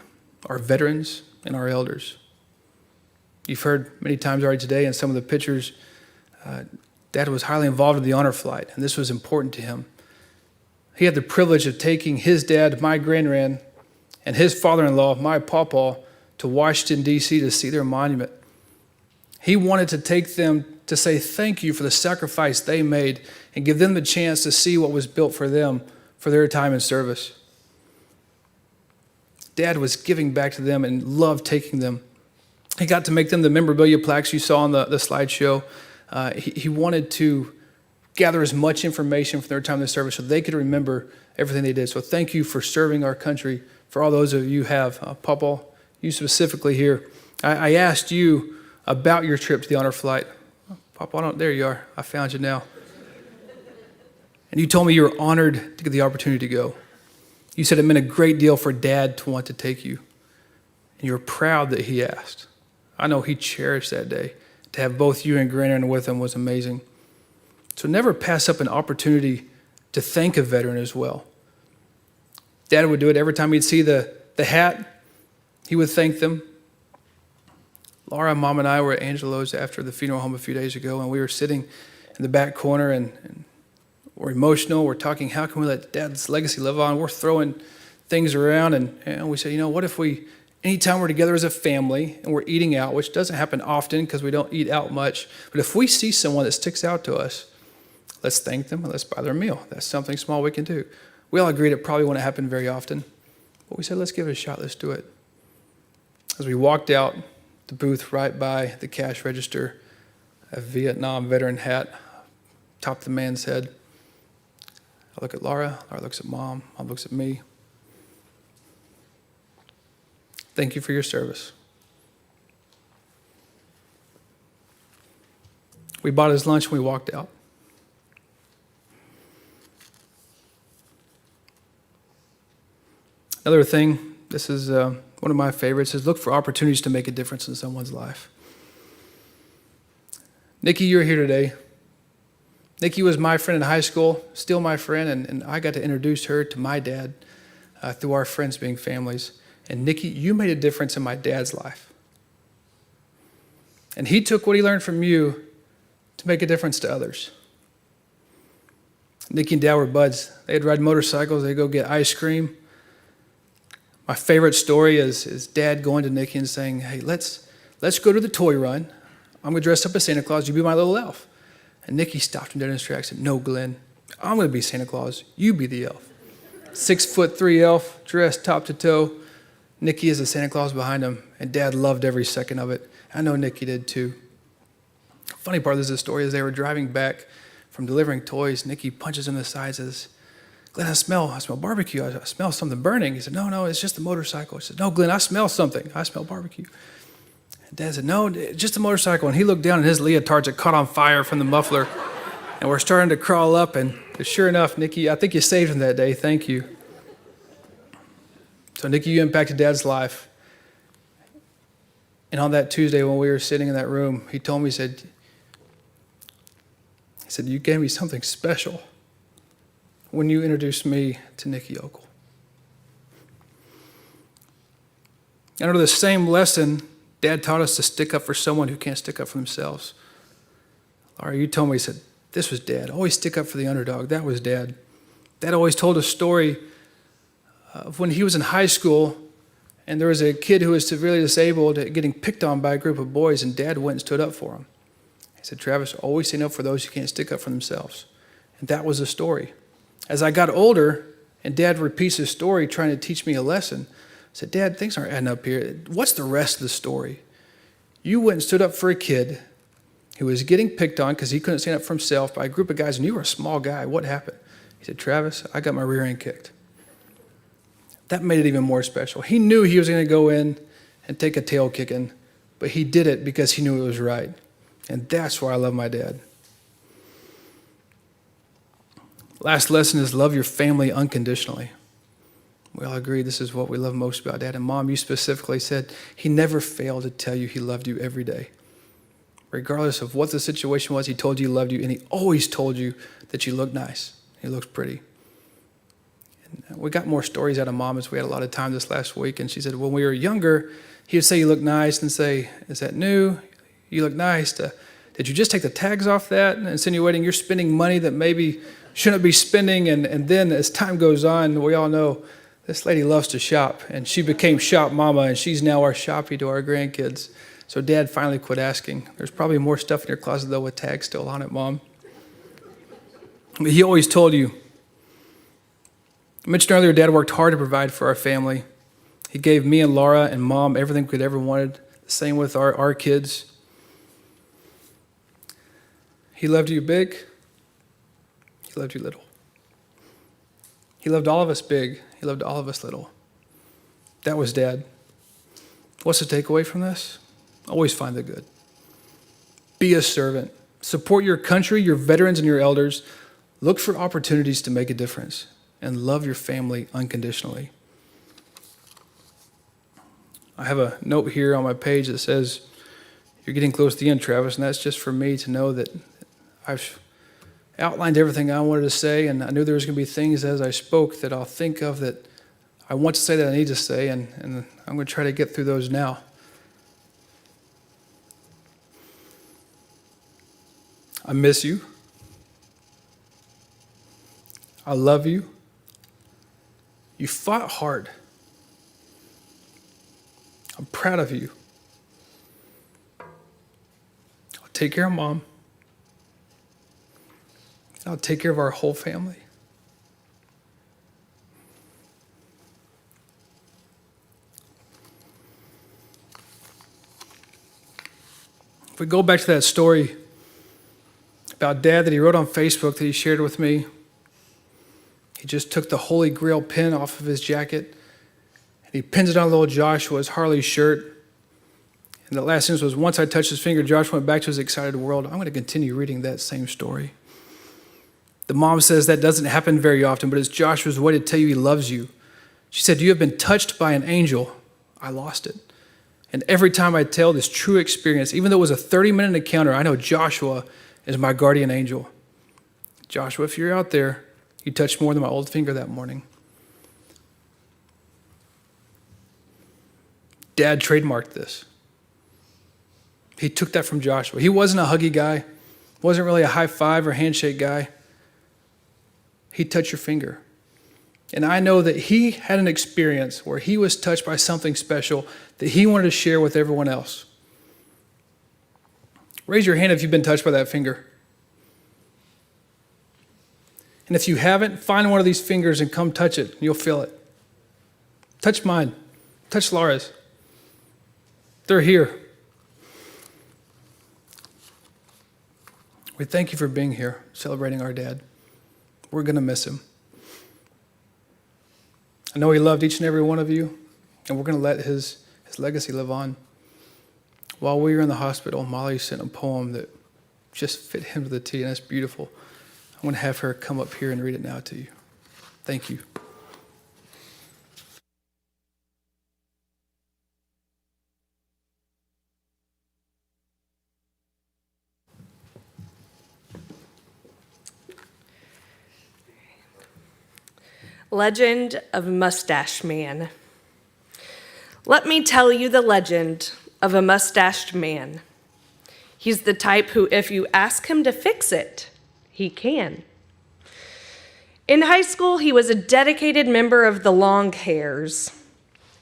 our veterans, and our elders. You've heard many times already today in some of the pictures, Dad was highly involved in the honor flight, and this was important to him. He had the privilege of taking his dad, my grandran, and his father-in-law, my pawpaw, to Washington, D.C. to see their monument. He wanted to take them to say thank you for the sacrifice they made and give them the chance to see what was built for them for their time in service. Dad was giving back to them and loved taking them. He got to make them the memorabilia plaques you saw on the slideshow. He wanted to gather as much information from their time in service so they could remember everything they did. So thank you for serving our country, for all those of you who have. Papa, you specifically here. I asked you about your trip to the honor flight. Papa, there you are. I found you now. And you told me you were honored to get the opportunity to go. You said it meant a great deal for Dad to want to take you. And you were proud that he asked. I know he cherished that day. To have both you and Grandma with him was amazing. So never pass up an opportunity to thank a veteran as well. Dad would do it every time he'd see the hat. He would thank them. Laura, Mom, and I were at Angelo's after the funeral home a few days ago, and we were sitting in the back corner, and we're emotional. We're talking, how can we let Dad's legacy live on? We're throwing things around, and we said, what if we, anytime we're together as a family and we're eating out, which doesn't happen often because we don't eat out much, but if we see someone that sticks out to us, let's thank them and let's buy their meal. That's something small we can do. We all agreed it probably wouldn't happen very often, but we said, let's give it a shot. Let's do it. As we walked out the booth right by the cash register, a Vietnam veteran hat topped the man's head. I look at Laura looks at Mom looks at me. Thank you for your service. We bought his lunch and we walked out. Another thing, this is one of my favorites, is look for opportunities to make a difference in someone's life. Nikki, you're here today. Nikki was my friend in high school, still my friend, and I got to introduce her to my dad through our friends being families. And Nikki, you made a difference in my dad's life. And he took what he learned from you to make a difference to others. Nikki and Dad were buds. They'd ride motorcycles, they'd go get ice cream. My favorite story is Dad going to Nikki and saying, hey, let's go to the toy run. I'm going to dress up as Santa Claus. You be my little elf. And Nikki stopped him dead in his tracks and said, no, Glenn, I'm going to be Santa Claus. You be the elf. 6'3" elf, dressed top to toe. Nikki is the Santa Claus behind him, and Dad loved every second of it. I know Nikki did too. Funny part of this story is they were driving back from delivering toys. Nikki punches him in the side and says, Glenn, I smell barbecue. I smell something burning. He said, no, it's just the motorcycle. He said, no, Glenn, I smell something. I smell barbecue. And Dad said, no, just a motorcycle. And he looked down and his leotards had caught on fire from the muffler. And we're starting to crawl up. And sure enough, Nikki, I think you saved him that day. Thank you. So Nikki, you impacted Dad's life. And on that Tuesday when we were sitting in that room, he told me, he said, you gave me something special when you introduced me to Nikki Ogle. And under the same lesson, Dad taught us to stick up for someone who can't stick up for themselves. Laura, you told me, he said, this was Dad. Always stick up for the underdog. That was Dad. Dad always told a story of when he was in high school and there was a kid who was severely disabled getting picked on by a group of boys, and Dad went and stood up for him. He said, Travis, always stand up for those who can't stick up for themselves. And that was the story. As I got older and Dad repeats his story trying to teach me a lesson, I said, Dad, things aren't adding up here. What's the rest of the story? You went and stood up for a kid who was getting picked on because he couldn't stand up for himself by a group of guys, and you were a small guy. What happened? He said, Travis, I got my rear end kicked. That made it even more special. He knew he was going to go in and take a tail kicking, but he did it because he knew it was right. And that's why I love my dad. Last lesson is love your family unconditionally. We all agree this is what we love most about Dad. And Mom, you specifically said he never failed to tell you he loved you every day. Regardless of what the situation was, he told you he loved you, and he always told you that you looked nice. He looks pretty. And we got more stories out of Mom as we had a lot of time this last week, and she said when we were younger, he would say you look nice and say, is that new? You look nice. Did you just take the tags off that? Insinuating you're spending money that maybe shouldn't be spending, and then as time goes on, we all know this lady loves to shop, and she became shop mama, and she's now our shoppy to our grandkids. So Dad finally quit asking. There's probably more stuff in your closet, though, with tags still on it, Mom. But he always told you. I mentioned earlier, Dad worked hard to provide for our family. He gave me and Laura and Mom everything we could ever wanted. The same with our kids. He loved you big. He loved you little. He loved all of us big. He loved all of us little. That was Dad. What's the takeaway from this? Always find the good. Be a servant. Support your country, your veterans, and your elders. Look for opportunities to make a difference. And love your family unconditionally. I have a note here on my page that says, you're getting close to the end, Travis, and that's just for me to know that I've outlined everything I wanted to say, and I knew there was going to be things as I spoke that I'll think of that I want to say that I need to say, and I'm going to try to get through those now. I miss you. I love you. You fought hard. I'm proud of you. I'll take care of Mom. I'll take care of our whole family. If we go back to that story about Dad that he wrote on Facebook that he shared with me, he just took the Holy Grail pin off of his jacket and he pins it on little Joshua's Harley shirt. And the last sentence was, once I touched his finger, Joshua went back to his excited world. I'm going to continue reading that same story. The mom says that doesn't happen very often, but it's Joshua's way to tell you he loves you. She said, you have been touched by an angel. I lost it. And every time I tell this true experience, even though it was a 30-minute encounter, I know Joshua is my guardian angel. Joshua, if you're out there, you touched more than my old finger that morning. Dad trademarked this. He took that from Joshua. He wasn't a huggy guy, wasn't really a high five or handshake guy. He touched your finger. And I know that he had an experience where he was touched by something special that he wanted to share with everyone else. Raise your hand if you've been touched by that finger. And if you haven't, find one of these fingers and come touch it. You'll feel it. Touch mine. Touch Laura's. They're here. We thank you for being here, celebrating our dad. We're going to miss him. I know he loved each and every one of you, and we're going to let his legacy live on. While we were in the hospital, Molly sent a poem that just fit him to the T, and it's beautiful. I'm going to have her come up here and read it now to you. Thank you. Legend of Mustache Man. Let me tell you the legend of a mustached man. He's the type who, if you ask him to fix it, he can. In high school, he was a dedicated member of the Long Hairs.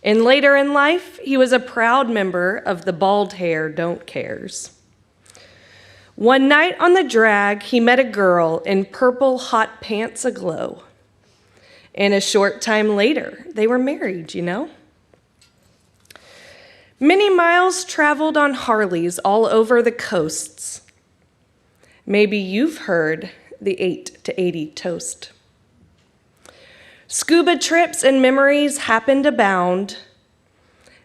And later in life, he was a proud member of the Bald Hair Don't Cares. One night on the drag, he met a girl in purple hot pants aglow. And a short time later, they were married, you know? Many miles traveled on Harleys all over the coasts. Maybe you've heard the 8 to 80 toast. Scuba trips and memories happened abound.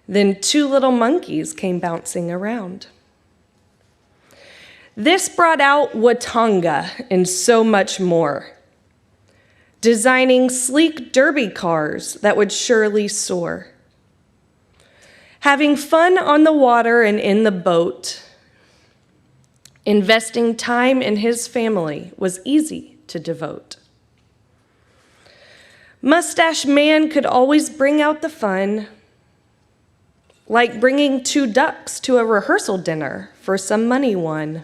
Then 2 little monkeys came bouncing around. This brought out Watanga and so much more, designing sleek derby cars that would surely soar. Having fun on the water and in the boat, investing time in his family was easy to devote. Mustache Man could always bring out the fun, like bringing 2 ducks to a rehearsal dinner for some money won.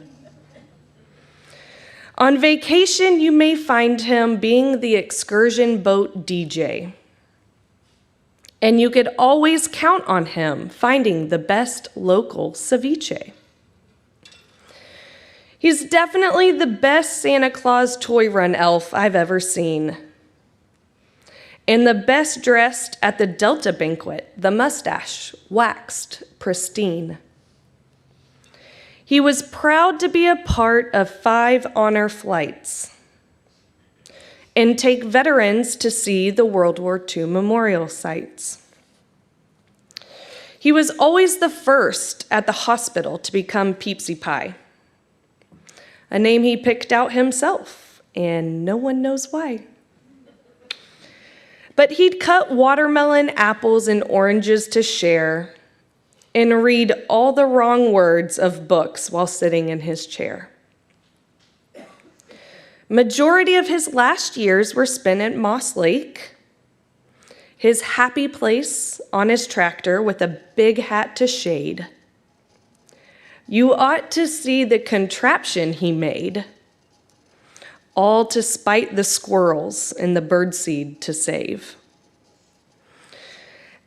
On vacation, you may find him being the excursion boat DJ. And you could always count on him finding the best local ceviche. He's definitely the best Santa Claus toy run elf I've ever seen. And the best dressed at the Delta banquet, the mustache waxed pristine. He was proud to be a part of 5 honor flights and take veterans to see the World War II memorial sites. He was always the first at the hospital to become Peepsy Pie, a name he picked out himself, and no one knows why. But he'd cut watermelon, apples, and oranges to share and read all the wrong words of books while sitting in his chair. Majority of his last years were spent at Moss Lake, his happy place on his tractor with a big hat to shade. You ought to see the contraption he made, all to spite the squirrels and the birdseed to save.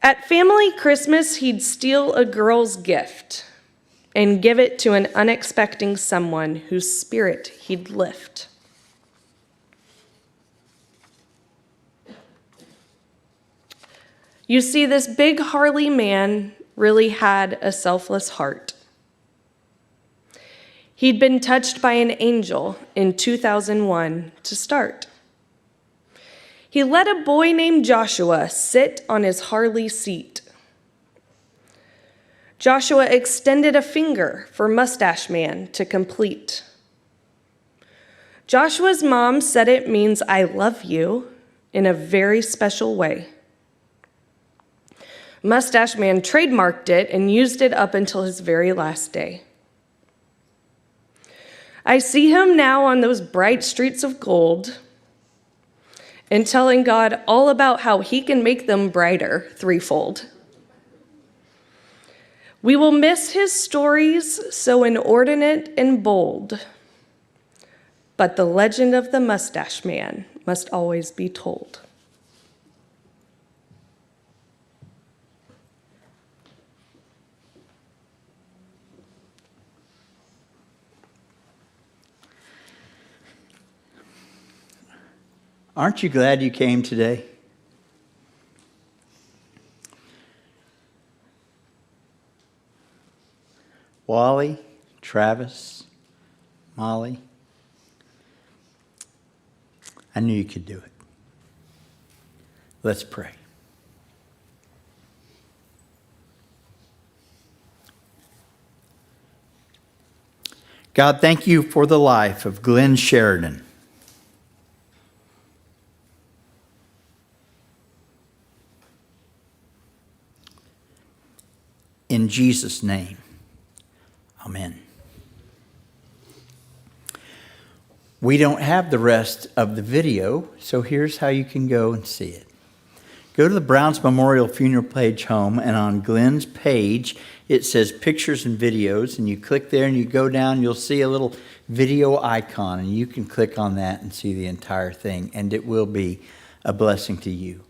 At family Christmas, he'd steal a girl's gift and give it to an unexpecting someone whose spirit he'd lift. You see, this big Harley man really had a selfless heart. He'd been touched by an angel in 2001 to start. He let a boy named Joshua sit on his Harley seat. Joshua extended a finger for Mustache Man to complete. Joshua's mom said it means I love you in a very special way. Mustache Man trademarked it and used it up until his very last day. I see him now on those bright streets of gold and telling God all about how he can make them brighter threefold. We will miss his stories so inordinate and bold, but the legend of the Mustache Man must always be told. Aren't you glad you came today? Wally, Travis, Molly, I knew you could do it. Let's pray. God, thank you for the life of Glen Sheridan. In Jesus' name, amen. We don't have the rest of the video, so here's how you can go and see it. go to the Browns Memorial Funeral Page home, and on Glen's page, it says pictures and videos, and you click there and you go down, you'll see a little video icon, and you can click on that and see the entire thing, and it will be a blessing to you.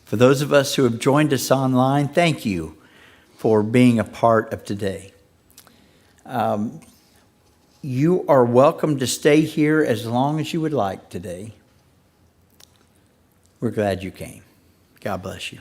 For those of us who have joined us online, thank you for being a part of today. You are welcome to stay here as long as you would like today. We're glad you came. God bless you.